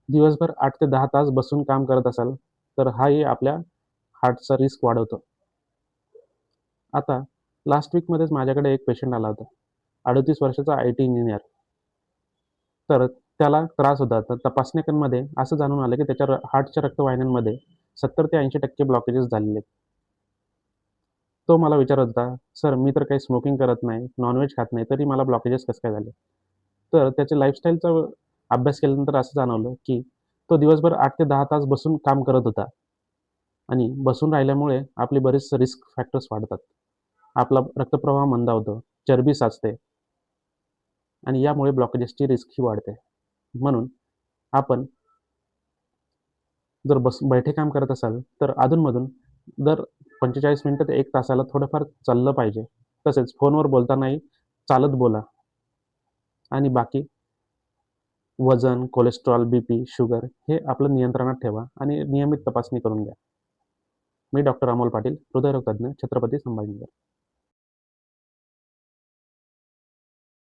दिवसभर 8 ते 10 तास बसून काम करत असाल, तर हाही आपल्या हार्टचा रिस्क वाढवतो. आता लास्ट वीकमध्येच माझ्याकडे एक पेशंट आला होता. 38 वर्षाचा आय-टी इंजिनिअर. तर त्याला त्रास होता. तर तपासण्यांमध्ये असं जाणून आलं, की त्याच्या हार्टच्या रक्तवाहिन्यांमध्ये 70% ते 80% ब्लॉकेजेस झालेले आहेत. तो मला विचारत होता, "सर, मी तर काही स्मोकिंग करत नाही, नॉन-व्हेज खात नाही, तरी मला ब्लॉकेजेस कसं काय झाले?" तर त्याच्या लाईफस्टाईलचा अभ्यास केल्यानंतर असं जाणवलं, की तो दिवसभर 8 ते 10 तास बसून काम करत होता आणि बसून राहिल्यामुळे आपले बरेच रिस्क फॅक्टर्स वाढतात. आपला रक्तप्रवाह मंदावतो, चरबी साचते आणि यामुळे ब्लॉकेजेसची रिस्कही वाढते. म्हणून आपण जर बैठे काम करत असाल, तर अधून-मधून दर 45 मिनिटं ते 1 तासाला थोडंफार चाललं पाहिजे. तसेच फोनवर बोलतानाही चालत बोला आणि बाकी वजन, कोलेस्टेरॉल, बीपी, शुगर हे आपलं नियंत्रणात ठेवा आणि नियमित तपासणी करून घ्या. मी डॉक्टर अमोल पाटील, हृदयरोग तज्ञ, छत्रपती संभाजीनगर.